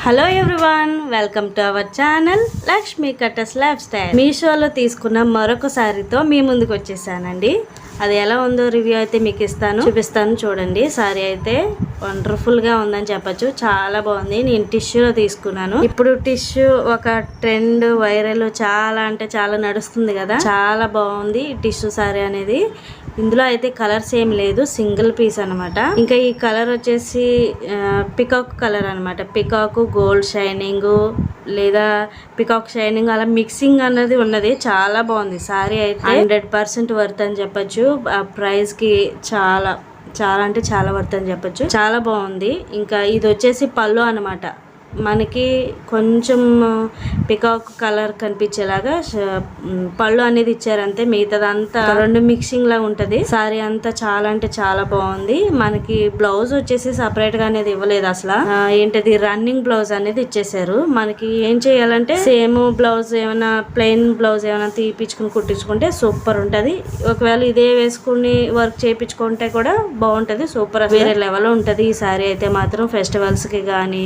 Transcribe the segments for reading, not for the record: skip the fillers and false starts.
Hello everyone, welcome to our channel Lakshmi cutters life style. మీషోలో తీసుకున్న మరొక శారీతో మీ ముందుకు వచ్చేసానండి. అది ఎలా ఉందో రివ్యూ అయితే మీకు చూపిస్తాను చూడండి. శారీ అయితే వండర్ఫుల్ గా ఉందని చెప్పచ్చు. చాలా బాగుంది. నేను టిష్యూలో తీసుకున్నాను. ఇప్పుడు టిష్యూ ఒక ట్రెండ్, వైరల్ చాలా అంటే చాలా నడుస్తుంది కదా. చాలా బాగుంది టిష్యూ శారీ అనేది. ఇందులో అయితే కలర్స్ ఏం లేదు, సింగిల్ పీస్ అనమాట. ఇంకా ఈ కలర్ వచ్చేసి పికాక్ కలర్ అనమాట. పికాక్ గోల్డ్ షైనింగ్ లేదా పికాక్ షైనింగ్ అలా మిక్సింగ్ అన్నది ఉన్నది. చాలా బాగుంది సారీ అయితే 100% వర్త్ అని చెప్పచ్చు. ఆ ప్రైస్ కి చాలా చాలా అంటే చాలా వర్త్ అని చెప్పచ్చు. చాలా బాగుంది. ఇంకా ఇది వచ్చేసి పళ్ళు అనమాట. మనకి కొంచెం పికాక్ కలర్ కనిపించేలాగా పళ్ళు అనేది ఇచ్చారంతే. మిగతాదంతా రెండు మిక్సింగ్ లా ఉంటది. సారీ అంతా చాలా అంటే చాలా బాగుంది. మనకి బ్లౌజ్ వచ్చేసి సపరేట్ గా అనేది ఇవ్వలేదు అసలు. ఏంటది రన్నింగ్ బ్లౌజ్ అనేది ఇచ్చేసారు. మనకి ఏం చేయాలంటే సేమ్ బ్లౌజ్ ఏమైనా ప్లెయిన్ బ్లౌజ్ ఏమైనా తీపించుకుని కుట్టించుకుంటే సూపర్ ఉంటది. ఒకవేళ ఇదే వేసుకుని వర్క్ చేయించుకుంటే కూడా బాగుంటది. సూపర్ వేరే లెవెల్ ఉంటది ఈ సారీ అయితే మాత్రం. ఫెస్టివల్స్ కి గానీ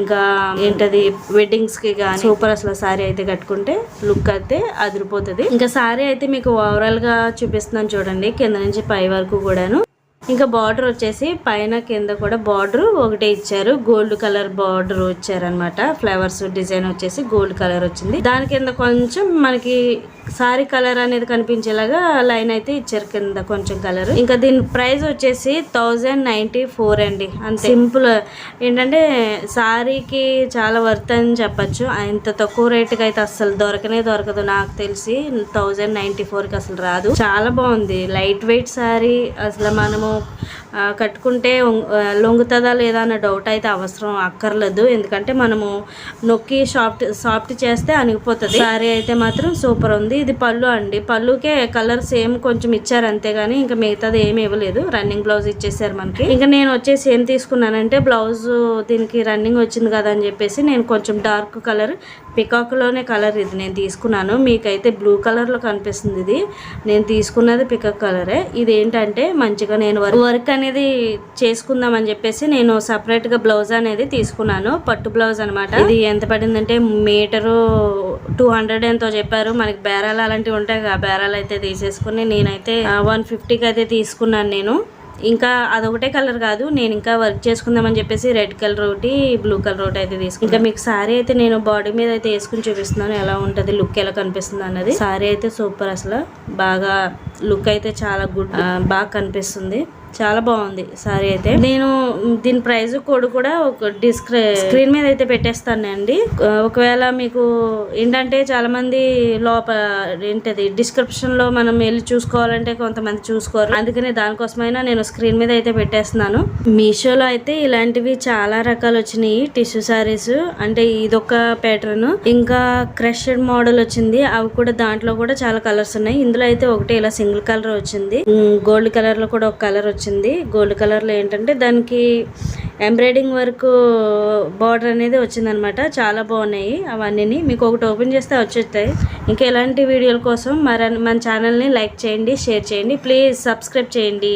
ఇంకా ఏంటది వెడ్డింగ్స్ కి గానీ సూపర్. అసలు సారీ అయితే కట్టుకుంటే లుక్ అయితే అదిరిపోతుంది. ఇంకా సారీ అయితే మీకు ఓవరాల్ గా చూపిస్తున్నాను చూడండి, కింద నుంచి పై వరకు కూడాను. ఇంకా బార్డర్ వచ్చేసి పైన కింద కూడా బార్డర్ ఒకటే ఇచ్చారు. గోల్డ్ కలర్ బార్డర్ ఇచ్చారనమాట. ఫ్లవర్స్ డిజైన్ వచ్చేసి గోల్డ్ కలర్ వచ్చింది. దాని కింద కొంచెం మనకి సారీ కలర్ అనేది కనిపించేలాగా లైన్ అయితే ఇచ్చారు కింద కొంచెం కలర్. ఇంకా దీని ప్రైస్ వచ్చేసి 1094 అండి. అంతే సింపుల్. ఏంటంటే సారీకి చాలా వర్త్ అని చెప్పచ్చు. ఇంత తక్కువ రేటుకి అయితే అసలు దొరకనే దొరకదు నాకు తెలిసి. 1094కి అసలు రాదు. చాలా బాగుంది. Light weight sorry. అసలు మనము కట్టుకుంటే లొంగుతుందా లేదా అన్న డౌట్ అయితే అవసరం అక్కర్లేదు. ఎందుకంటే మనము నొక్కి సాఫ్ట్ చేస్తే అణిగిపోతుంది. సారీ అయితే మాత్రం సూపర్ ఉంది. ఇది పళ్ళు అండి. పళ్ళుకే కలర్ సేమ్ కొంచెం ఇచ్చారు అంతేగాని ఇంకా మిగతాది ఏమి ఇవ్వలేదు. రన్నింగ్ బ్లౌజ్ ఇచ్చేసారు మనకి. ఇంకా నేను వచ్చేసి ఏం తీసుకున్నానంటే బ్లౌజ్ దీనికి రన్నింగ్ వచ్చింది కదా అని చెప్పేసి నేను కొంచెం డార్క్ కలర్ పికాక్ లోనే కలర్ ఇది నేను తీసుకున్నాను. మీకైతే బ్లూ కలర్ లో కనిపిస్తుంది. ఇది నేను తీసుకున్నది పికాక్ కలరే. ఇది ఏంటంటే మంచిగా నేను వర్క్ అనేది చేసుకుందాం అని చెప్పేసి నేను సపరేట్ గా బ్లౌజ్ అనేది తీసుకున్నాను. పట్టు బ్లౌజ్ అనమాట. ఇది ఎంత పడిందంటే మీటరు 200 ఎంతో చెప్పారు. మనకి బేరాలు అలాంటివి ఉంటాయి కదా, బేరాలు అయితే తీసేసుకుని నేనైతే 150కి అయితే తీసుకున్నాను నేను. ఇంకా అదొకటే కలర్ కాదు, నేను ఇంకా వర్క్ చేసుకుందామని చెప్పేసి రెడ్ కలర్ ఒకటి బ్లూ కలర్ ఒకటి అయితే తీసుకున్నాను. ఇంకా మీకు సారీ అయితే నేను బాడీ మీద అయితే వేసుకుని చూపిస్తున్నాను ఎలా ఉంటుంది, లుక్ ఎలా కనిపిస్తుంది అన్నది. సారీ అయితే సూపర్. అసలు బాగా లుక్ అయితే చాలా గుడ్, బాగా కనిపిస్తుంది. చాలా బాగుంది సారీ అయితే. నేను దీని ప్రైస్ కోడ్ కూడా ఒక స్క్రీన్ మీద అయితే పెట్టేస్తాను అండి. ఒకవేళ మీకు ఏంటంటే చాలా మంది ఏంటది డిస్క్రిప్షన్ లో మనం వెళ్ళి చూసుకోవాలంటే కొంతమంది చూసుకోరు. అందుకని దానికోసమైనా నేను స్క్రీన్ మీద అయితే పెట్టేస్తున్నాను. మీషోలో అయితే ఇలాంటివి చాలా రకాలు వచ్చినాయి టిష్యూ సారీస్. అంటే ఇదొక ప్యాటర్న్, ఇంకా క్రష్డ్ మోడల్ వచ్చింది. అవి కూడా దాంట్లో కూడా చాలా కలర్స్ ఉన్నాయి. ఇందులో అయితే ఒకటి ఇలా సింగిల్ కలర్ వచ్చింది. గోల్డ్ కలర్ లో కూడా ఒక కలర్ వచ్చింది. గోల్డ్ కలర్ లో ఏంటంటే దానికి ఎంబ్రాయిడింగ్ వర్క్ బార్డర్ అనేది వచ్చిందనమాట. చాలా బాగున్నాయి అవన్నీ. మీకు ఒకటి ఓపెన్ చేస్తే వచ్చేస్తాయి. ఇంకా ఎలాంటి వీడియోల కోసం మన ఛానల్ని లైక్ చేయండి, షేర్ చేయండి, ప్లీజ్ సబ్స్క్రైబ్ చేయండి.